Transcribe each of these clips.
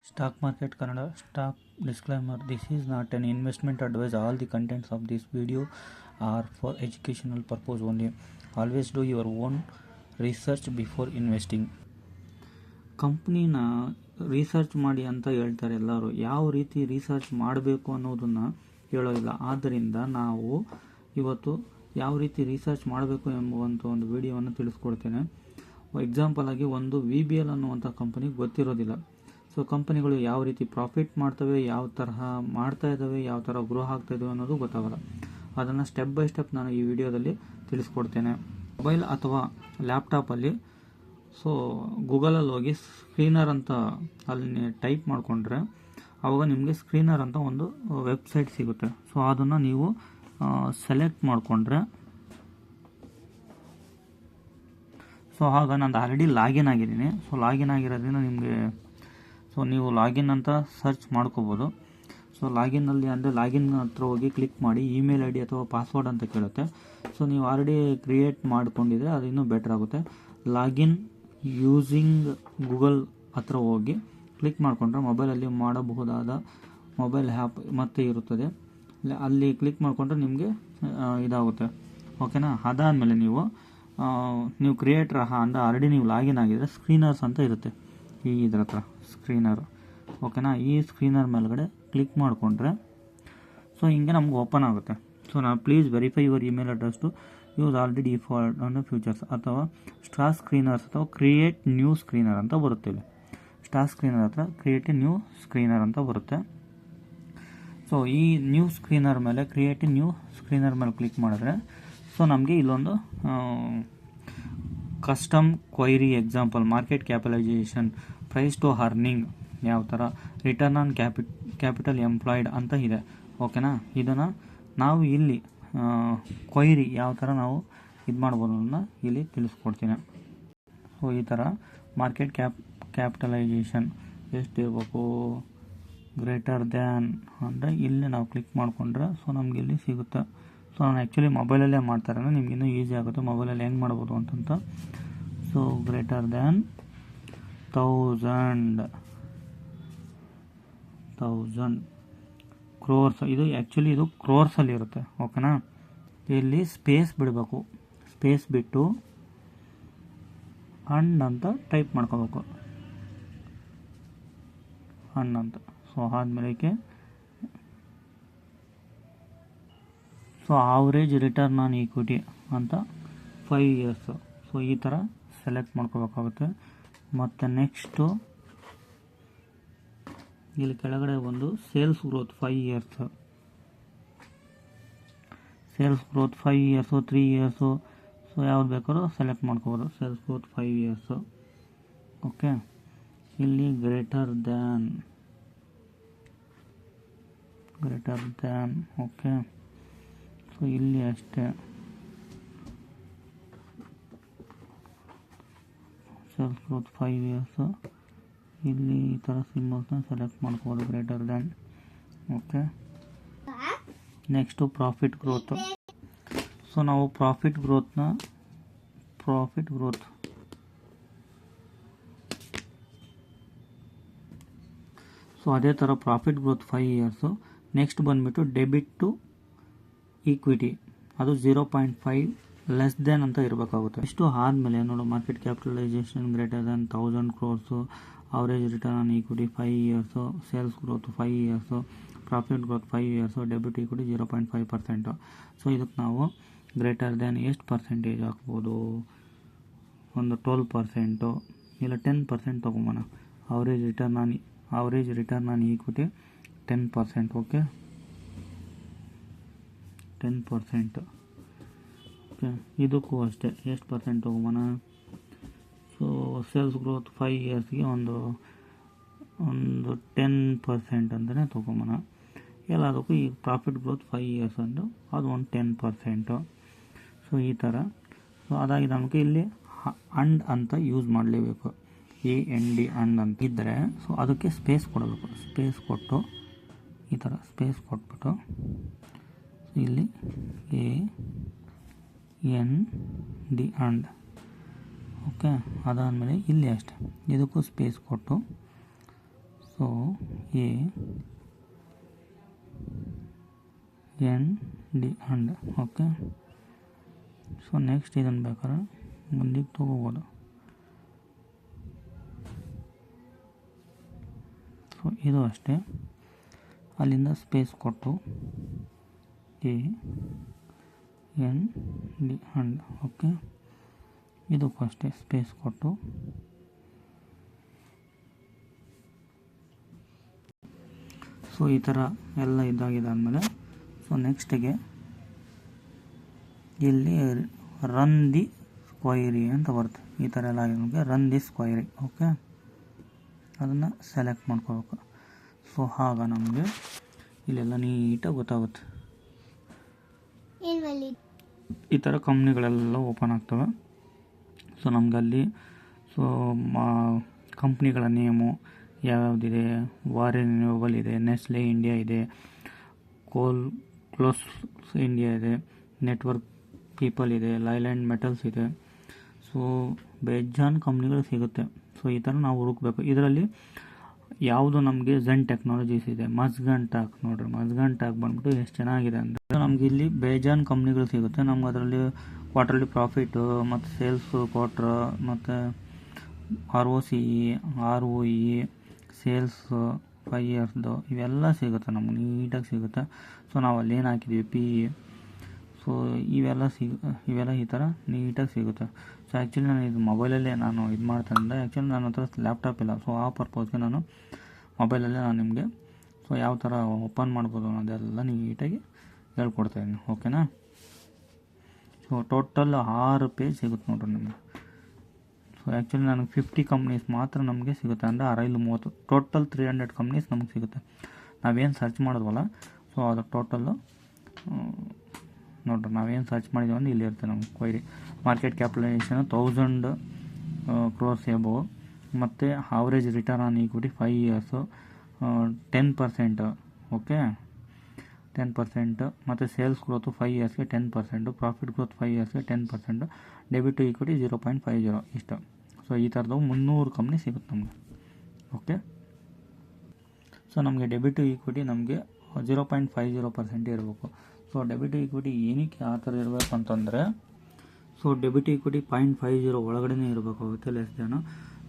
Stock Market Kannada Stock Disclaimer. This is not an investment advice. All the contents of this video are for educational purpose only. Always do your own research before investing. ಕಂಪ್ನಿನ research ಮಾಡಿ ಅಂತ ಹೇಳ್ತಾರೆ ಎಲ್ಲರೂ. ಯಾವ ರೀತಿ research ಮಾಡಬೇಕು ಅನ್ನೋದನ್ನು ಹೇಳೋದಿಲ್ಲ. ಆದ್ದರಿಂದ ನಾವು ಇವತ್ತು ಯಾವ ರೀತಿ ರಿಸರ್ಚ್ ಮಾಡಬೇಕು ಎಂಬುವಂಥ ಒಂದು ವಿಡಿಯೋವನ್ನು ತಿಳಿಸ್ಕೊಡ್ತೇನೆ. ಎಕ್ಸಾಂಪಲ್ ಆಗಿ ಒಂದು VBL ಅನ್ನುವಂಥ ಕಂಪನಿ ಗೊತ್ತಿರೋದಿಲ್ಲ. ಸೊ ಕಂಪನಿಗಳು ಯಾವ ರೀತಿ ಪ್ರಾಫಿಟ್ ಮಾಡ್ತವೆ, ಯಾವ ತರಹ ಮಾಡ್ತಾ ಇದ್ದಾವೆ, ಯಾವ ಥರ ಗ್ರೋ ಆಗ್ತಾ ಇದ್ದಾವೆ ಅನ್ನೋದು ಗೊತ್ತಾಗಲ್ಲ. ಅದನ್ನು ಸ್ಟೆಪ್ ಬೈ ಸ್ಟೆಪ್ ನಾನು ಈ ವಿಡಿಯೋದಲ್ಲಿ ತಿಳಿಸ್ಕೊಡ್ತೇನೆ. ಮೊಬೈಲ್ ಅಥವಾ ಲ್ಯಾಪ್ಟಾಪಲ್ಲಿ ಸೊ ಗೂಗಲಲ್ಲಿ ಹೋಗಿ ಸ್ಕ್ರೀನರ್ ಅಂತ ಅಲ್ಲಿ ಟೈಪ್ ಮಾಡಿಕೊಂಡ್ರೆ ಆವಾಗ ನಿಮಗೆ ಸ್ಕ್ರೀನರ್ ಅಂತ ಒಂದು ವೆಬ್ಸೈಟ್ ಸಿಗುತ್ತೆ. ಸೊ ಅದನ್ನು ನೀವು ಸೆಲೆಕ್ಟ್ ಮಾಡಿಕೊಂಡ್ರೆ ಸೊ ಆಗ ನಾನು ಆಲ್ರೆಡಿ ಲಾಗಿನ್ ಆಗಿದ್ದೀನಿ. ಸೊ ಲಾಗಿನ್ ಆಗಿರೋದ್ರಿಂದ ನಿಮಗೆ ಸೊ ನೀವು ಲಾಗಿನ್ ಅಂತ ಸರ್ಚ್ ಮಾಡ್ಕೋಬೋದು. ಸೊ ಲಾಗಿನ್ನಲ್ಲಿ ಅಂದರೆ ಲಾಗಿನ್ ಹತ್ರ ಹೋಗಿ ಕ್ಲಿಕ್ ಮಾಡಿ ಇಮೇಲ್ ID ಅಥವಾ ಪಾಸ್ವರ್ಡ್ ಅಂತ ಕೇಳುತ್ತೆ. ಸೊ ನೀವು ಆಲ್ರೆಡಿ ಕ್ರಿಯೇಟ್ ಮಾಡ್ಕೊಂಡಿದ್ರೆ ಅದು ಇನ್ನೂ ಬೆಟರ್ ಆಗುತ್ತೆ. ಲಾಗಿನ್ ಯೂಸಿಂಗ್ ಗೂಗಲ್ ಹತ್ರ ಹೋಗಿ ಕ್ಲಿಕ್ ಮಾಡಿಕೊಂಡ್ರೆ ಮೊಬೈಲಲ್ಲಿ ಮಾಡಬಹುದಾದ ಮೊಬೈಲ್ ಆ್ಯಪ್ ಮತ್ತೆ ಇರುತ್ತದೆ. ಅಲ್ಲಿ ಕ್ಲಿಕ್ ಮಾಡಿಕೊಂಡ್ರೆ ನಿಮಗೆ ಇದಾಗುತ್ತೆ. ಓಕೆನಾ? ಅದಾದಮೇಲೆ ನೀವು ಕ್ರಿಯೇಟರ್ ಅಂದರೆ ಆಲ್ರೆಡಿ ನೀವು ಲಾಗಿನ್ ಆಗಿದ್ರೆ ಸ್ಕ್ರೀನರ್ಸ್ ಅಂತ ಇರುತ್ತೆ ಇದರ ಹತ್ರ ಸ್ಕ್ರೀನರ್. ಓಕೆನಾ? ಈ ಸ್ಕ್ರೀನರ್ ಮೇಲ್ಗಡೆ ಕ್ಲಿಕ್ ಮಾಡಿಕೊಂಡ್ರೆ ಸೊ ಹಿಂಗೆ ನಮ್ಗೆ ಓಪನ್ ಆಗುತ್ತೆ. ಸೊ ನಾವು please verify your email address to use already default on futures ಅಥವಾ ಸ್ಟಾರ್ ಸ್ಕ್ರೀನರ್ಸ್ ಅಥವಾ ಕ್ರಿಯೇಟ್ ನ್ಯೂ ಸ್ಕ್ರೀನರ್ ಅಂತ ಬರುತ್ತೆ. ಇಲ್ಲಿ ಸ್ಟಾರ್ ಸ್ಕ್ರೀನರ್ ಹತ್ರ ಕ್ರಿಯೇಟ್ ನ್ಯೂ ಸ್ಕ್ರೀನರ್ ಅಂತ ಬರುತ್ತೆ. ಸೊ ಈ ನ್ಯೂ ಸ್ಕ್ರೀನರ್ ಮೇಲೆ ಕ್ರಿಯೇಟ್ ನ್ಯೂ ಸ್ಕ್ರೀನರ್ ಮೇಲೆ ಕ್ಲಿಕ್ ಮಾಡಿದ್ರೆ ಸೊ ನಮಗೆ ಇಲ್ಲೊಂದು custom query example market capitalisation price to earning ಯಾವ ಥರ ರಿಟರ್ನ್ ಆನ್ ಕ್ಯಾಪಿಟಲ್ ಎಂಪ್ಲಾಯ್ಡ್ ಅಂತ ಇದೆ. ಓಕೆನಾ? ಇದನ್ನು ನಾವು ಇಲ್ಲಿ ಕ್ವೈರಿ ಯಾವ ಥರ ನಾವು ಇದು ಮಾಡ್ಬೋದು ಅನ್ನೋದನ್ನ ಇಲ್ಲಿ ತಿಳಿಸ್ಕೊಡ್ತೀನಿ. ಸೊ ಈ ಥರ ಮಾರ್ಕೆಟ್ ಕ್ಯಾಪಿಟಲೈಸೇಷನ್ ಎಷ್ಟಿರಬೇಕು ಗ್ರೇಟರ್ ದ್ಯಾನ್ ಅಂದರೆ ಇಲ್ಲಿ ನಾವು ಕ್ಲಿಕ್ ಮಾಡಿಕೊಂಡ್ರೆ ಸೊ ನಮ್ಗೆ ಇಲ್ಲಿ ಸಿಗುತ್ತೆ. ಸೊ ನಾನು ಆ್ಯಕ್ಚುಲಿ ಮೊಬೈಲಲ್ಲೇ ಮಾಡ್ತಾರೆ, ನಿಮ್ಗೆ ಇನ್ನೂ ಈಸಿ ಆಗುತ್ತೆ ಮೊಬೈಲಲ್ಲಿ ಹೆಂಗೆ ಮಾಡ್ಬೋದು ಅಂತಂತ. ಸೊ ಗ್ರೇಟರ್ ದ್ಯಾನ್ 1000 ಕ್ರೋರ್ಸ್, ಇದು ಆ್ಯಕ್ಚುಲಿ ಇದು ಕ್ರೋರ್ಸಲ್ಲಿ ಇರುತ್ತೆ. ಓಕೆನಾ? ಇಲ್ಲಿ ಸ್ಪೇಸ್ ಬಿಡಬೇಕು, ಸ್ಪೇಸ್ ಬಿಟ್ಟು ಹಣ್ಣು ಅಂತ ಟೈಪ್ ಮಾಡ್ಕೋಬೇಕು, ಹಣ್ಣು ಅಂತ. ಸೊ ಆದಮೇಲೆ so average return on equity ಅಂತ 5 years. ಸೊ ಈ ಥರ ಸೆಲೆಕ್ಟ್ ಮಾಡ್ಕೋಬೇಕಾಗುತ್ತೆ. ಮತ್ತು ನೆಕ್ಸ್ಟು ಇಲ್ಲಿ ಕೆಳಗಡೆ ಒಂದು sales growth 5 years, sales growth 5 years 3 years so ಯಾವ್ದು ಬೇಕಾದ್ರೂ ಸೆಲೆಕ್ಟ್ ಮಾಡ್ಕೋಬೋದು. Sales growth 5 years. ಓಕೆ, ಇಲ್ಲಿ ಗ್ರೇಟರ್ ದ್ಯಾನ್ ಓಕೆ. ಸೊ ಇಲ್ಲಿ ಅಷ್ಟೇ ಸೇಲ್ಸ್ ಗ್ರೋತ್ 5 years. ಇಲ್ಲಿ ಈ ಥರ ಸಿಂಬಲ್ಸ್ನ ಸೆಲೆಕ್ಟ್ ಮಾಡ್ಕೋಬೋದು greater than. Okay, next profit growth. So ನಾವು ಪ್ರಾಫಿಟ್ ಗ್ರೋತ್ ಸೊ ಅದೇ ಥರ ಪ್ರಾಫಿಟ್ ಗ್ರೋತ್ 5 years. ನೆಕ್ಸ್ಟ್ ಬಂದುಬಿಟ್ಟು ಡೆಬಿಟ್ ಟು ಈಕ್ವಿಟಿ, ಅದು 0.5 ಲೆಸ್ ದೆನ್ ಅಂತ ಇರಬೇಕಾಗುತ್ತೆ. ಇಷ್ಟು ಆದಮೇಲೆ ನೋಡು market capitalisation greater than 1000 crores, average return on equity 5 years, sales growth 5 years, profit growth 5 years, debit equity 0.5%. So ಇದಕ್ಕೆ ನಾವು ಗ್ರೇಟರ್ ದ್ಯಾನ್ ಎಷ್ಟು ಪರ್ಸೆಂಟೇಜ್ ಹಾಕ್ಬೋದು? ಒಂದು 12% ಇಲ್ಲ 10% ತೊಗೊಂಬೋಣ. Average return on equity 10%. Okay, 10%. Okay, ಇದಕ್ಕೂ ಅಷ್ಟೇ ಎಷ್ಟು ಪರ್ಸೆಂಟ್ ತೊಗೊಂಬೋಣ? ಸೊ ಸೇಲ್ಸ್ ಗ್ರೋತ್ 5 yearsಗೆ ಒಂದು 10% ಅಂತಲೇ ತೊಗೊಂಬೋಣ. ಎಲ್ಲದಕ್ಕೂ ಈಗ ಪ್ರಾಫಿಟ್ ಗ್ರೋತ್ 5 years ಅಂದು ಅದು ಒಂದು 10%. ಸೊ ಈ ಥರ. ಸೊ ಅದಾಗಿ ನಮಗೆ ಇಲ್ಲಿ ಅಂಡ್ ಅಂತ ಯೂಸ್ ಮಾಡಲೇಬೇಕು, AND ಅಂಡ್ ಅಂತ ಇದ್ದರೆ ಸೊ ಅದಕ್ಕೆ ಸ್ಪೇಸ್ ಕೊಡಬೇಕು. ಸ್ಪೇಸ್ ಕೊಟ್ಟು ಈ ಥರ ಸ್ಪೇಸ್ ಕೊಟ್ಬಿಟ್ಟು ಇಲ್ಲಿ AND ಅಂಡ್. ಓಕೆ, ಅದಾದಮೇಲೆ ಇಲ್ಲಿ ಅಷ್ಟೆ ಇದಕ್ಕೂ ಸ್ಪೇಸ್ ಕೊಟ್ಟು so A N D and. Okay. So next ಇದನ್ನು ಬೇಕಾದ್ರೆ ಮುಂದಕ್ಕೆ ತೊಗೋಬೋದು. ಸೊ ಇದು ಅಷ್ಟೇ, ಅಲ್ಲಿಂದ ಸ್ಪೇಸ್ ಕೊಟ್ಟು A N D and. Okay. ಇದಕ್ಕೂ ಅಷ್ಟೇ ಸ್ಪೇಸ್ ಕೊಟ್ಟು ಸೊ ಈ ಥರ ಎಲ್ಲ ಇದಾಗಿದ್ದಾದಮೇಲೆ ಸೊ ನೆಕ್ಸ್ಟಿಗೆ ಇಲ್ಲಿ ರನ್ ದಿ ಕ್ವೈರಿ ಅಂತ ಬರುತ್ತೆ. ಈ ಥರ ಎಲ್ಲ ಆಗಿದೆ ನಮಗೆ ರನ್ ದಿಸ್ ಕ್ವೈರಿ. ಓಕೆ. ಅದನ್ನು ಸೆಲೆಕ್ಟ್ ಮಾಡ್ಕೋಬೇಕು. ಸೊ ಆಗ ನಮಗೆ ಇಲ್ಲೆಲ್ಲ ನೀಟಾಗಿ ಗೊತ್ತಾಗುತ್ತೆ. ಈ ಥರ ಕಂಪ್ನಿಗಳೆಲ್ಲ ಓಪನ್ ಆಗ್ತವೆ. ಸೊ ನಮಗಲ್ಲಿ ಸೊ ಕಂಪ್ನಿಗಳ ನೇಮು ಯಾವ್ಯಾವುದಿದೆ, ವಾರೆನ್ ರಿನ್ಯೂವಬಲ್ ಇದೆ, ನೆಸ್ಲೆ ಇಂಡಿಯಾ ಇದೆ, ಕ್ಲೋಸ್ ಇಂಡಿಯಾ ಇದೆ, ನೆಟ್ವರ್ಕ್ ಪೀಪಲ್ ಇದೆ, ಲೈಲ್ಯಾಂಡ್ ಮೆಟಲ್ಸ್ ಇದೆ. ಸೊ ಬೇಜಾನ್ ಕಂಪ್ನಿಗಳು ಸಿಗುತ್ತೆ. ಸೊ ಈ ಥರ ನಾವು ಹುಡುಕಬೇಕು. ಇದರಲ್ಲಿ ಯಾವುದು ನಮಗೆ ಝೆನ್ ಟೆಕ್ನಾಲಜೀಸ್ ಇದೆ, ಮಸ್ಗನ್ ಟಾಕ್ ನೋಡ್ರಿ. ಮಸ್ಗನ್ ಟಾಕ್ ಬಂದ್ಬಿಟ್ಟು ಎಷ್ಟು ಚೆನ್ನಾಗಿದೆ ಅಂದರೆ ನಮ್ಗೆ ಇಲ್ಲಿ ಬೇಜಾನ್ ಕಂಪ್ನಿಗಳು ಸಿಗುತ್ತೆ. ನಮ್ಗೆ ಅದರಲ್ಲಿ ಕ್ವಾರ್ಟರ್ಲಿ ಪ್ರಾಫಿಟ್ಟು ಮತ್ತು ಸೇಲ್ಸ್ ಕ್ವಾರ್ಟ್ರ್ ಮತ್ತು ROCE, ROE, ಸೇಲ್ಸ್ 5 ಇಯರ್ಸ್ದು ಇವೆಲ್ಲ ಸಿಗುತ್ತೆ ನಮ್ಗೆ ನೀಟಾಗಿ ಸಿಗುತ್ತೆ. ಸೊ ನಾವು ಅಲ್ಲಿ ಏನು ಹಾಕಿದ್ದೀವಿ PE. ಸೊ ಇವೆಲ್ಲ ಈ ಥರ ನೀಟಾಗಿ ಸಿಗುತ್ತೆ. ಸೊ ಆ್ಯಕ್ಚುಲಿ ನಾನು ಇದು ಮೊಬೈಲಲ್ಲೇ ನಾನು ಇದು ಮಾಡ್ತಾಯಿದ್ದೆ. ಆ್ಯಕ್ಚುಲಿ ನನ್ನ ಹತ್ರ ಲ್ಯಾಪ್ಟಾಪ್ ಇಲ್ಲ. ಸೊ ಆ ಪರ್ಪೋಸ್ಗೆ ನಾನು ಮೊಬೈಲಲ್ಲೇ ನಾನು ನಿಮಗೆ ಸೊ ಯಾವ ಥರ ಓಪನ್ ಮಾಡ್ಬೋದು ಅನ್ನೋದೆಲ್ಲ ನೀಟಾಗಿ ಹೇಳ್ಕೊಡ್ತಾಯಿದ್ದೀನಿ. ಓಕೆನಾ. ಸೊ ಟೋಟಲ್ 6 ಪೇಜ್ ಸಿಗುತ್ತೆ ನೋಡ್ರಿ ನಿಮಗೆ. ಸೊ ಆ್ಯಕ್ಚುಲಿ ನನಗೆ 50 ಕಂಪ್ನೀಸ್ ಮಾತ್ರ ನಮಗೆ ಸಿಗುತ್ತೆ, ಅಂದರೆ 630 ಟೋಟಲ್ 300 ಕಂಪ್ನೀಸ್ ನಮಗೆ ಸಿಗುತ್ತೆ. ನಾವೇನು ಸರ್ಚ್ ಮಾಡಿದ್ವಲ್ಲ ಸೊ ಅದು ಟೋಟಲ್ಲು ನೋಡ್ರಿ. ನಾವೇನು ಸರ್ಚ್ ಮಾಡಿದ್ದೀವಿ ಅಂದ್ರೆ ಇಲ್ಲಿ ಇರುತ್ತೆ ನಮ್ಗೆ query. Market capitalisation 1000 crores above, ಮತ್ತು average return on equity 5 years 10%. Okay. 10%. ಮತ್ತು ಸೇಲ್ಸ್ ಗ್ರೋತು 5 yearsಗೆ 10%, ಪ್ರಾಫಿಟ್ ಗ್ರೋತ್ 5 yearsಗೆ 10%, ಡೆಬಿಟ್ ಟು ಈಕ್ವಿಟಿ 0.50 ಇಷ್ಟು. ಸೊ ಈ ಥರದವು 300 ಕಂಪ್ನಿ ಸಿಗುತ್ತೆ ನಮಗೆ. ಓಕೆ. ಸೊ ನಮಗೆ ಡೆಬಿಟ್ ಟು ಈಕ್ವಿಟಿ ನಮಗೆ 0.50% ಇರಬೇಕು. ಸೊ ಡೆಬಿಟ್ ಟು ಈಕ್ವಿಟಿ ಏನಕ್ಕೆ ಆ ಥರ ಇರಬೇಕು ಅಂತಂದರೆ ಸೊ ಡೆಬಿಟ್ ಟು ಈಕ್ವಿಟಿ 0.50 ಒಳಗಡೆ ಇರಬೇಕಾಗುತ್ತೆ, ಲೆಸ್ ದೆನ್.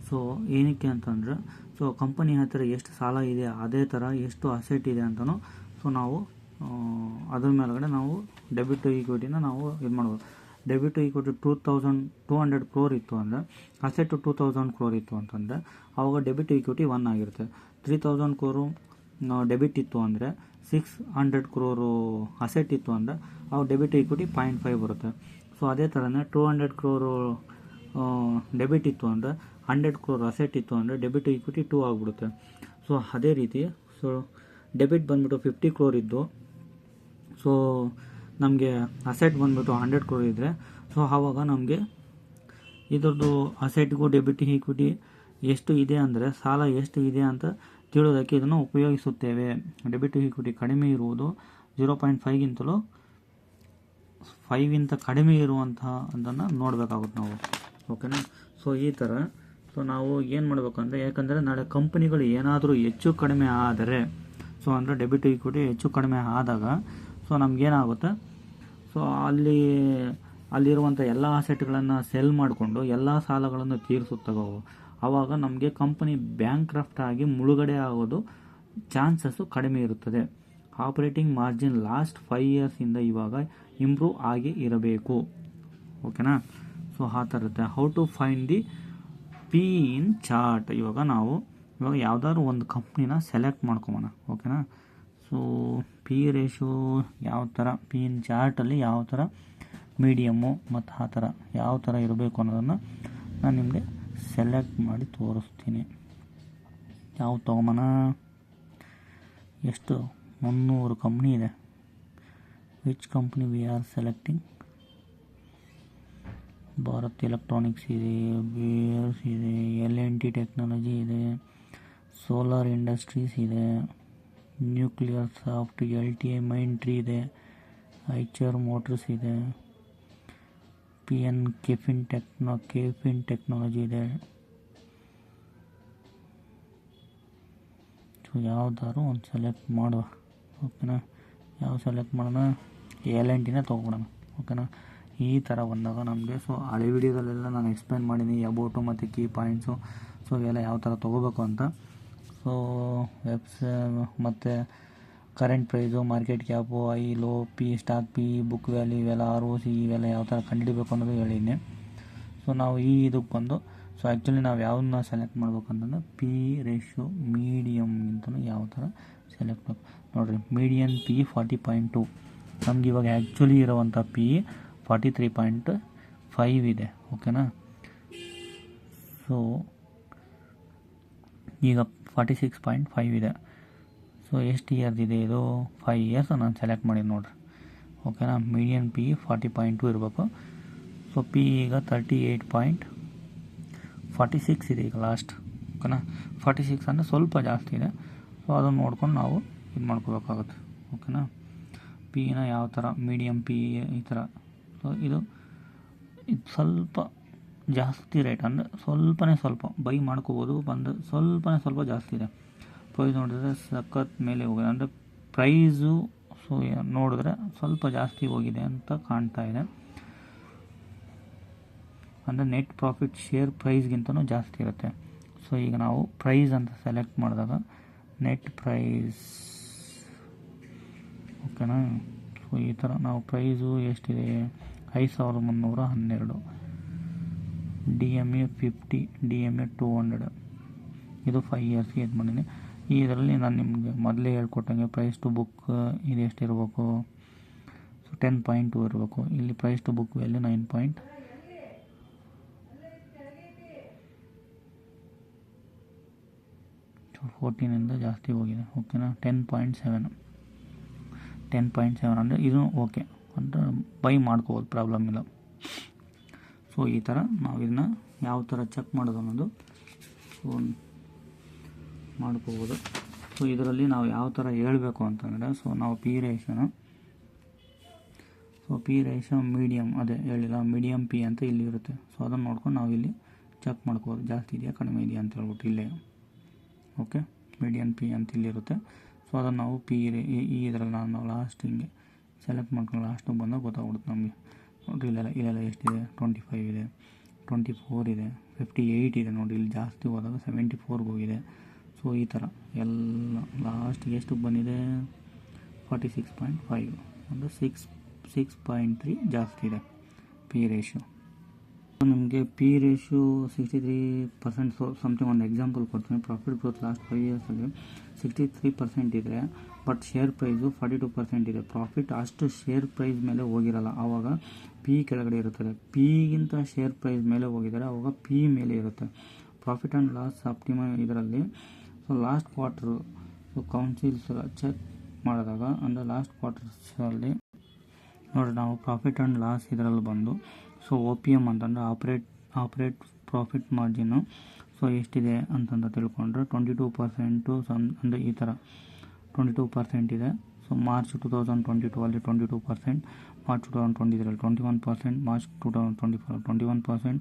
ಸೊ ಏನಕ್ಕೆ ಅಂತಂದರೆ ಸೊ ಕಂಪನಿ ಹತ್ತಿರ ಎಷ್ಟು ಸಾಲ ಇದೆ, ಅದೇ ಥರ ಎಷ್ಟು ಅಸೆಟ್ ಇದೆ ಅಂತಲೂ ಸೊ ನಾವು ಅದ್ರ ಮೇಲ್ಗಡೆ ನಾವು ಡೆಬಿಟ್ ಟು ಈಕ್ವಿಟಿನ ನಾವು ಇದು ಮಾಡ್ಬೋದು. ಡೆಬಿಟ್ ಟು ಈಕ್ವಿಟಿ 200 crore ಇತ್ತು ಅಂದರೆ, ಅಸೆಟ್ 2000 crore ಇತ್ತು ಅಂತಂದರೆ ಆವಾಗ ಡೆಬಿಟ್ ಟು ಈಕ್ವಿಟಿ 1 ಆಗಿರುತ್ತೆ. 3000 crore ಡೆಬಿಟ್ ಇತ್ತು ಅಂದರೆ 600 crore ಅಸೆಟ್ ಇತ್ತು ಅಂದರೆ ಅವಾಗ ಡೆಬಿಟ್ ಟು ಈಕ್ವಿಟಿ 0.5 ಬರುತ್ತೆ. ಸೊ ಅದೇ ಥರನೇ 200 crore ಡೆಬಿಟ್ ಇತ್ತು ಅಂದರೆ 100 crore ಅಸೆಟ್ ಇತ್ತು ಅಂದರೆ ಡೆಬಿಟ್ ಟು ಈಕ್ವಿಟಿ 2 ಆಗಿಬಿಡುತ್ತೆ. ಸೊ ಅದೇ ರೀತಿ ಸೊ ಡೆಬಿಟ್ ಬಂದುಬಿಟ್ಟು 50 crore ಇದ್ದು ಸೊ ನಮಗೆ ಅಸೆಟ್ ಬಂದುಬಿಟ್ಟು 100 crore ಇದ್ದರೆ ಸೊ ಆವಾಗ ನಮಗೆ ಇದ್ರದ್ದು ಅಸೆಟ್ಗೂ ಡೆಬಿಟ್ ಈಕ್ವಿಟಿ ಎಷ್ಟು ಇದೆ ಅಂದರೆ ಸಾಲ ಎಷ್ಟು ಇದೆ ಅಂತ ತಿಳಿಯೋದಕ್ಕೆ ಇದನ್ನು ಉಪಯೋಗಿಸುತ್ತೇವೆ. ಡೆಬಿಟ್ ಈಕ್ವಿಟಿ ಕಡಿಮೆ ಇರುವುದು 0.5ಗಿಂತಲೂ 5 ಕಡಿಮೆ ಇರುವಂತಹ ಅದನ್ನು ನೋಡಬೇಕಾಗುತ್ತೆ ನಾವು. ಓಕೆನಾ. ಸೊ ಈ ಥರ ಸೊ ನಾವು ಏನು ಮಾಡಬೇಕಂದ್ರೆ, ಯಾಕಂದರೆ ನಾಳೆ ಕಂಪನಿಗಳು ಏನಾದರೂ ಹೆಚ್ಚು ಕಡಿಮೆ ಆದರೆ ಸೊ ಅಂದರೆ ಡೆಬಿಟ್ ಈಕ್ವಿಟಿ ಹೆಚ್ಚು ಕಡಿಮೆ ಆದಾಗ ಸೊ ನಮಗೇನಾಗುತ್ತೆ ಸೊ ಅಲ್ಲಿರುವಂಥ ಎಲ್ಲ ಅಸೆಟ್ಗಳನ್ನು ಸೆಲ್ ಮಾಡಿಕೊಂಡು ಎಲ್ಲ ಸಾಲಗಳನ್ನು ತೀರಿಸುತ್ತವೆ. ಆವಾಗ ನಮಗೆ ಕಂಪನಿ ಬ್ಯಾಂಕ್ರಫ್ಟ್ ಆಗಿ ಮುಳುಗಡೆ ಆಗೋದು ಚಾನ್ಸಸ್ಸು ಕಡಿಮೆ ಇರುತ್ತದೆ. ಆಪರೇಟಿಂಗ್ ಮಾರ್ಜಿನ್ ಲಾಸ್ಟ್ 5 yearsಯಿಂದ ಇವಾಗ ಇಂಪ್ರೂವ್ ಆಗಿ ಇರಬೇಕು. ಓಕೆನಾ. ಸೊ ಆ ಥರ ಇರುತ್ತೆ. How to find the P in chart. ಇವಾಗ ಯಾವುದಾದ್ರು ಒಂದು ಕಂಪ್ನಿನ ಸೆಲೆಕ್ಟ್ ಮಾಡ್ಕೊಬೋಣ. ಓಕೆನಾ. ಸೊ ಪಿ ರೇಷಿಯೋ ಯಾವ ಥರ ಪಿ ಇನ್ ಚಾರ್ಟಲ್ಲಿ ಯಾವ ಥರ ಮೀಡಿಯಮ್ಮು ಮತ್ತು ಆ ಥರ ಯಾವ ಥರ ಇರಬೇಕು ಅನ್ನೋದನ್ನು ನಾನು ನಿಮಗೆ ಸೆಲೆಕ್ಟ್ ಮಾಡಿ ತೋರಿಸ್ತೀನಿ. ಯಾವ್ದು ತೊಗೊಂಬನ, ಎಷ್ಟು 300 ಕಂಪ್ನಿ ಇದೆ. Which company we are selecting? Bharat electronics ಇದೆ, ಬಿಯರ್ಸ್ ಇದೆ, L&T ಟೆಕ್ನಾಲಜಿ ಇದೆ, ಸೋಲಾರ್ ಇಂಡಸ್ಟ್ರೀಸ್ ಇದೆ, ನ್ಯೂಕ್ಲಿಯರ್ ಸಾಫ್ಟ್, LTI ಮೈಂಟ್ರಿ ಇದೆ, ಐಚರ್ ಮೋಟರ್ಸ್ ಇದೆ, PN ಕೆಫಿನ್ ಟೆಕ್ನಾಲಜಿ ಇದೆ, ಸೊ ಯಾವ್ದಾದ್ರು ಒಂದು ಸೆಲೆಕ್ಟ್ ಮಾಡುವ. ಓಕೆನಾ, ಯಾವ ಸೆಲೆಕ್ಟ್ ಮಾಡೋಣ, L&Tನೇ ತೊಗೊಬಿಡೋಣ. ಓಕೆನಾ, ಈ ಥರ ಬಂದಾಗ ನಮಗೆ ಸೊ ಹಳೆ ವಿಡಿಯೋದಲ್ಲೆಲ್ಲ ನಾನು ಎಕ್ಸ್ಪ್ಲೇನ್ ಮಾಡೀನಿ ಅಬೌಟು ಮತ್ತು ಕೀ ಪಾಯಿಂಟ್ಸು, ಸೊ ಇವೆಲ್ಲ ಯಾವ ಥರ ತೊಗೋಬೇಕು ಅಂತ. ಸೊ ಮತ್ತು current price, market cap, I low, P stock P, book value, ಇವೆಲ್ಲ ROC ಇವೆಲ್ಲ ಯಾವ ಥರ ಕಂಡುಹಿಡಬೇಕು ಅನ್ನೋದು ಹೇಳಿದ್ದೀನಿ. ಸೊ ನಾವು ಇದಕ್ಕೆ ಬಂದು ಸೊ ಆ್ಯಕ್ಚುಲಿ ನಾವು ಯಾವನ್ನ ಸೆಲೆಕ್ಟ್ ಮಾಡ್ಬೇಕಂತಂದ್ರೆ ಪಿ ರೇಷಿಯೋ ಮೀಡಿಯಮ್ಗಿಂತಲೂ ಯಾವ ಥರ ಸೆಲೆಕ್ಟ್ ಮಾಡಬೇಕು ನೋಡಿರಿ. ಮೀಡಿಯನ್ ಪಿ 40.2, ನಮ್ಗೆ ಇವಾಗ ಆ್ಯಕ್ಚುಲಿ ಇರೋವಂಥ ಪಿ 43.5 ಇದೆ. ಓಕೆನಾ, ಸೊ ಈಗ 46.5 ಇದೆ. ಸೊ ಎಷ್ಟು ಇಯರ್ಸ್ ಇದೆ ಇದು? 5 ಇಯರ್ಸ್ ನಾನು ಸೆಲೆಕ್ಟ್ ಮಾಡಿದ್ದು ನೋಡಿರಿ. ಓಕೆನಾ, ಮೀಡಿಯನ್ ಪಿ 40.2 ಇರಬೇಕು. ಸೊ ಪಿ ಈಗ 38.46 ಇದೆ ಈಗ ಲಾಸ್ಟ್. ಓಕೆನಾ, 46 ಅಂದರೆ ಸ್ವಲ್ಪ ಜಾಸ್ತಿ ಇದೆ. ಸೊ ಅದನ್ನು ನೋಡ್ಕೊಂಡು ನಾವು ಇದು ಮಾಡ್ಕೋಬೇಕಾಗುತ್ತೆ. ಓಕೆನಾ, ಪಿನ ಯಾವ ಥರ ಮೀಡಿಯಮ್ ಪಿ ಈ ಥರ. ಸೊ ಇದು ಸ್ವಲ್ಪ ಜಾಸ್ತಿ ರೇಟ್ ಅಂದರೆ ಸ್ವಲ್ಪ ಬೈ ಮಾಡ್ಕೋಬೋದು, ಬಂದು ಸ್ವಲ್ಪ ಜಾಸ್ತಿ ಇದೆ. ಪ್ರೈಸ್ ನೋಡಿದ್ರೆ ಸಖತ್ ಮೇಲೆ ಹೋಗಿದೆ, ಅಂದರೆ ಪ್ರೈಸು ಸೊ ನೋಡಿದ್ರೆ ಸ್ವಲ್ಪ ಜಾಸ್ತಿ ಹೋಗಿದೆ ಅಂತ ಕಾಣ್ತಾ ಇದೆ. ಅಂದರೆ ನೆಟ್ ಪ್ರಾಫಿಟ್ ಶೇರ್ ಪ್ರೈಸ್ಗಿಂತನೂ ಜಾಸ್ತಿ ಇರುತ್ತೆ. ಸೊ ಈಗ ನಾವು ಪ್ರೈಸ್ ಅಂತ ಸೆಲೆಕ್ಟ್ ಮಾಡಿದಾಗ ನೆಟ್ ಪ್ರೈಸ್, ಓಕೆನಾ, ಸೊ ಈ ಥರ ನಾವು ಪ್ರೈಸು ಎಷ್ಟಿದೆ 5312, DMA 50, DMA 200, ಇದು 5 ಇಯರ್ಸ್ಗೆ ಇದು ಮಾಡಿದ್ದೀನಿ. ಇದರಲ್ಲಿ ನಾನು ನಿಮಗೆ ಮೊದಲೇ ಹೇಳ್ಕೊಟ್ಟಂಗೆ ಪ್ರೈಸ್ ಟು ಬುಕ್ ಇದು ಎಷ್ಟಿರಬೇಕು, ಸೊ 10.2 ಇರಬೇಕು. ಇಲ್ಲಿ ಪ್ರೈಸ್ ಟು ಬುಕ್ ವ್ಯಾಲ್ಯೂ 9.14 ಜಾಸ್ತಿ ಹೋಗಿದೆ. ಓಕೆನಾ, 10.7 ಅಂದರೆ ಇದು ಓಕೆ ಅಂದರೆ ಬೈ ಮಾಡ್ಕೋಬೋದು, ಪ್ರಾಬ್ಲಮ್ ಇಲ್ಲ. ಸೊ ಈ ಥರ ನಾವು ಇದನ್ನ ಯಾವ ಥರ ಚೆಕ್ ಮಾಡೋದು ಅನ್ನೋದು ಸೊ ಮಾಡ್ಕೋಬೋದು. ಸೊ ಇದರಲ್ಲಿ ನಾವು ಯಾವ ಥರ ಹೇಳಬೇಕು ಅಂತಂದರೆ, ಸೊ ನಾವು ಪಿ ರೇಷಿಯೋ ಮೀಡಿಯಮ್ ಅದೇ ಹೇಳಿಲ್ಲ, ಮೀಡಿಯಮ್ ಪಿ ಅಂತ ಇಲ್ಲಿ ಇರುತ್ತೆ. ಸೊ ಅದನ್ನು ನೋಡ್ಕೊಂಡು ನಾವು ಇಲ್ಲಿ ಚೆಕ್ ಮಾಡ್ಕೋಬೋದು, ಜಾಸ್ತಿ ಇದೆಯಾ ಕಡಿಮೆ ಇದೆಯಾ ಅಂತ ಹೇಳ್ಬಿಟ್ಟು ಇಲ್ಲೇ. ಓಕೆ, ಮೀಡಿಯನ್ ಪಿ ಅಂತ ಇಲ್ಲಿರುತ್ತೆ. ಸೊ ಅದನ್ನು ನಾವು ಇದರಲ್ಲಿ ನಾವು ಲಾಸ್ಟ್ ಹಿಂಗೆ ಸೆಲೆಕ್ಟ್ ಮಾಡ್ಕೊಂಡು ಲಾಸ್ಟಿಗೆ ಬಂದಾಗ ಗೊತ್ತಾಗ್ಬಿಡುತ್ತೆ ನಮಗೆ. ನೋಡಿರಿ ಇಲ್ಲೆಲ್ಲ ಎಷ್ಟಿದೆ, 25 ಇದೆ, 24 ಇದೆ, 58 ಇದೆ. ನೋಡಿ ಇಲ್ಲಿ ಜಾಸ್ತಿ ಹೋದಾಗ 74ಗೆ ಹೋಗಿದೆ. ಸೊ ಈ ಥರ ಎಲ್ಲ ಲಾಸ್ಟಿಗೆ ಎಷ್ಟು ಬಂದಿದೆ 46.5 ಅಂದರೆ 6.3 ಜಾಸ್ತಿ ಇದೆ ಪಿ ರೇಷಿಯೋ. ನಿಮಗೆ ಪಿ ರೇಷಿಯೋ 63% ಸಮಥಿಂಗ್ ಒಂದು ಎಕ್ಸಾಂಪಲ್ ಕೊಡ್ತೀನಿ. ಪ್ರಾಫಿಟ್ ಗ್ರೋತ್ ಲಾಸ್ಟ್ 5 ಇಯರ್ಸಲ್ಲಿ 63% ಇದ್ದರೆ ಬಟ್ ಶೇರ್ ಪ್ರೈಸು 42% ಇದೆ. ಪ್ರಾಫಿಟ್ ಅಷ್ಟು ಶೇರ್ ಪ್ರೈಸ್ ಮೇಲೆ ಹೋಗಿರಲ್ಲ, ಆವಾಗ ಪಿ ಕೆಳಗಡೆ ಇರುತ್ತದೆ. ಪಿಗಿಂತ ಶೇರ್ ಪ್ರೈಸ್ ಮೇಲೆ ಹೋಗಿದ್ದಾರೆ, ಆವಾಗ ಪಿ ಮೇಲೆ ಇರುತ್ತೆ. ಪ್ರಾಫಿಟ್ ಆ್ಯಂಡ್ ಲಾಸ್ ಆಪ್ಟಿಮಮ್ ಇದರಲ್ಲಿ so last quarter so councils check ಮಾಡಿದಾಗ ಅಂದರೆ ಲಾಸ್ಟ್ ಕ್ವಾರ್ಟರ್ಸಲ್ಲಿ ನೋಡಿ ನಾವು ಪ್ರಾಫಿಟ್ ಆ್ಯಂಡ್ ಲಾಸ್ ಇದರಲ್ಲಿ ಬಂದು ಸೊ OPM ಅಂತಂದರೆ ಆಪ್ರೇಟ್ ಪ್ರಾಫಿಟ್ ಮಾರ್ಜಿನ್ನು ಸೊ ಎಷ್ಟಿದೆ ಅಂತಂದು ತಿಳ್ಕೊಂಡ್ರೆ 22% ಅಂದರೆ ಈ ಥರ 22% ಇದೆ. ಸೊ ಮಾರ್ಚ್ 2022 ಅಲ್ಲಿ 22%, ಮಾರ್ಚ್ 2023 21%, ಮಾರ್ಚ್ 2024 21%,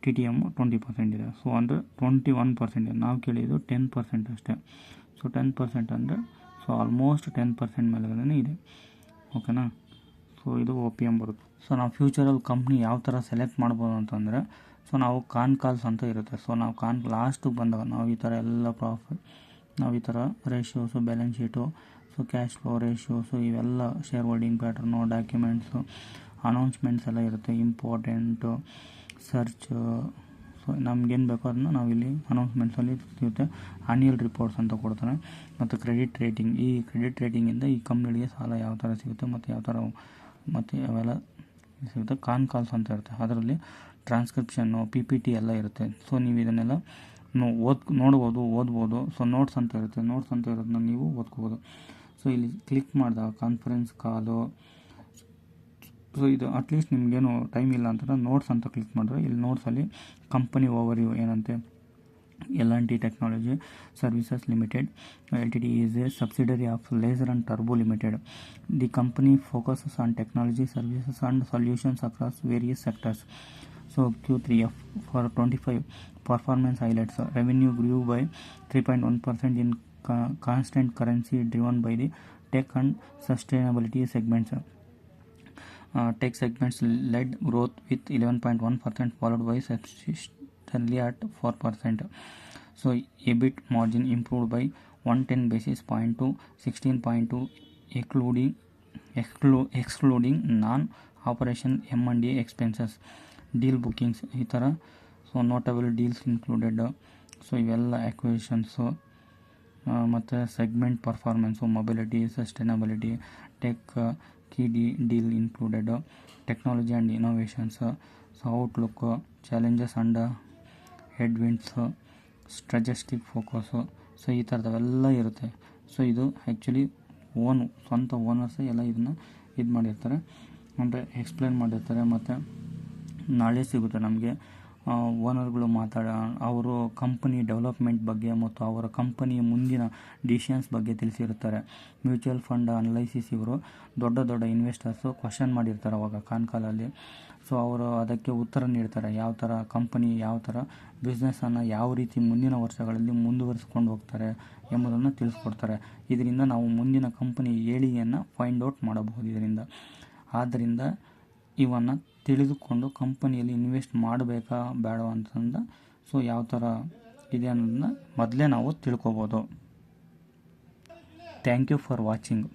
TTM 20% ಇದೆ. ಸೊ ಅಂದರೆ 21% ಇದೆ. ನಾವು ಕೇಳಿದ್ದು 10% ಅಷ್ಟೇ. ಸೊ 10% ಅಂದರೆ ಸೊ ಆಲ್ಮೋಸ್ಟ್ 10% ಮೇಲೆಗಡೆ ಇದೆ. ಓಕೆನಾ, ಸೊ ಇದು OPM ಬರುತ್ತೆ. ಸೊ ನಾವು ಫ್ಯೂಚರಲ್ಲಿ ಕಂಪ್ನಿ ಯಾವ ಥರ ಸೆಲೆಕ್ಟ್ ಮಾಡ್ಬೋದು ಅಂತಂದರೆ ಸೊ ನಾವು ಕಾಲ್ಸ್ ಅಂತ ಇರುತ್ತೆ. ಸೊ ನಾವು ಲಾಸ್ಟಿಗೆ ಬಂದಾಗ ನಾವು ಈ ಥರ ಎಲ್ಲ ಪ್ರಾಫಿಟ್ ನಾವು ಈ ಥರ ratios, balance sheet, so cash flow ratios, ಇವೆಲ್ಲ share holding pattern, documents, announcements ಎಲ್ಲ ಇರುತ್ತೆ, ಇಂಪಾರ್ಟೆಂಟು, ಸರ್ಚ್. ಸೊ ನಮ್ಗೇನು ಬೇಕೋ ಅದನ್ನು ನಾವಿಲ್ಲಿ ಅನೌನ್ಸ್ಮೆಂಟ್ಸಲ್ಲಿ ಸಿಗುತ್ತೆ. ಆ್ಯನ್ಯಲ್ ರಿಪೋರ್ಟ್ಸ್ ಅಂತ ಕೊಡ್ತಾರೆ. ಮತ್ತು ಕ್ರೆಡಿಟ್ ರೇಟಿಂಗ್, ಈ ಕ್ರೆಡಿಟ್ ರೇಟಿಂಗಿಂದ ಈ ಕಂಪ್ನಿಗಳಿಗೆ ಸಾಲ ಯಾವ ಥರ ಸಿಗುತ್ತೆ ಮತ್ತು ಯಾವ ಥರ ಮತ್ತು ಅವೆಲ್ಲ ಸಿಗುತ್ತೆ. ಕಾಲ್ಸ್ ಅಂತ ಇರುತ್ತೆ, ಅದರಲ್ಲಿ ಟ್ರಾನ್ಸ್ಕ್ರಿಪ್ಷನ್ನು, PPT ಎಲ್ಲ ಇರುತ್ತೆ. ಸೊ ನೀವು ಇದನ್ನೆಲ್ಲ ಓದ್ಬೋದು. ಸೊ ನೋಟ್ಸ್ ಅಂತ ಇರೋದನ್ನ ನೀವು ಓದ್ಕೋಬೋದು. ಸೊ ಇಲ್ಲಿ ಕ್ಲಿಕ್ ಮಾಡಿದಾಗ ಕಾನ್ಫರೆನ್ಸ್ ಕಾಲು, ಸೊ ಇದು ಅಟ್ಲೀಸ್ಟ್ ನಿಮಗೇನು ಟೈಮ್ ಇಲ್ಲ ಅಂತಂದರೆ ನೋಟ್ಸ್ ಅಂತ ಕ್ಲಿಕ್ ಮಾಡಿದ್ರೆ ಇಲ್ಲಿ ನೋಟ್ಸಲ್ಲಿ ಕಂಪನಿ ಓವರ್ವ್ಯೂ ಏನಂತೆ, L&T Technology Services Limited Ltd is a subsidiary of Laser and Turbo Limited. The company focuses on technology, services and solutions across various sectors. So Q3 for 25 performance highlights. Revenue grew by 3.1% in constant currency driven by the tech and sustainability segments. Tech segments led growth with 11.1%, followed by substantially at 4%. So EBIT margin improved by 110 basis point to 16.2, excluding non-operation M&A expenses. Deal bookings ಈ ಥರ. So notable deals included. So ಇವೆಲ್ಲ acquisitions ಮತ್ತು segment performance, mobility, sustainability, tech, key deal included, technology and innovations, so outlook, challenges and headwinds, strategic focus. So ಈ ಥರದವೆಲ್ಲ ಇರುತ್ತೆ. So ಇದು actually ಸ್ವಂತ ಓನರ್ಸೇ ಎಲ್ಲ ಇದನ್ನು ಇದು ಮಾಡಿರ್ತಾರೆ, ಅಂದರೆ ಎಕ್ಸ್ಪ್ಲೇನ್ ಮಾಡಿರ್ತಾರೆ. ಮತ್ತು ನಾಳೆ ಸಿಗುತ್ತೆ ನಮಗೆ ಓನರ್ಗಳು ಅವರು ಕಂಪನಿ ಡೆವಲಪ್ಮೆಂಟ್ ಬಗ್ಗೆ ಮತ್ತು ಅವರ ಕಂಪನಿಯ ಮುಂದಿನ ಡಿಸಿಷನ್ಸ್ ಬಗ್ಗೆ ತಿಳಿಸಿರ್ತಾರೆ. ಮ್ಯೂಚುವಲ್ ಫಂಡ್ ಅನಲೈಸಿಸ್, ಇವರು ದೊಡ್ಡ ದೊಡ್ಡ ಇನ್ವೆಸ್ಟರ್ಸು ಕ್ವಶನ್ ಮಾಡಿರ್ತಾರೆ ಅವಾಗ ಕಾನ್ಕಾಲಲ್ಲಿ. ಸೊ ಅವರು ಅದಕ್ಕೆ ಉತ್ತರ ನೀಡ್ತಾರೆ, ಯಾವ ಥರ ಕಂಪನಿ ಯಾವ ಥರ ಬಿಸ್ನೆಸ್ಸನ್ನು ಯಾವ ರೀತಿ ಮುಂದಿನ ವರ್ಷಗಳಲ್ಲಿ ಮುಂದುವರಿಸ್ಕೊಂಡು ಹೋಗ್ತಾರೆ ಎಂಬುದನ್ನು ತಿಳಿಸ್ಕೊಡ್ತಾರೆ. ಇದರಿಂದ ನಾವು ಮುಂದಿನ ಕಂಪನಿ ಏಳಿಗೆಯನ್ನು ಫೈಂಡ್ ಔಟ್ ಮಾಡಬಹುದು ಇದರಿಂದ. ಆದ್ದರಿಂದ ಇವನ್ನು ತಿಳಿದುಕೊಂಡು ಕಂಪನಿಯಲ್ಲಿ ಇನ್ವೆಸ್ಟ್ ಮಾಡಬೇಕಾ ಬೇಡವಾ ಅಂತಂದು ಸೊ ಯಾವ ಥರ ಇದೆ ಅನ್ನೋದನ್ನ ಮೊದಲೇ ನಾವು ತಿಳ್ಕೊಬೋದು. Thank you for watching.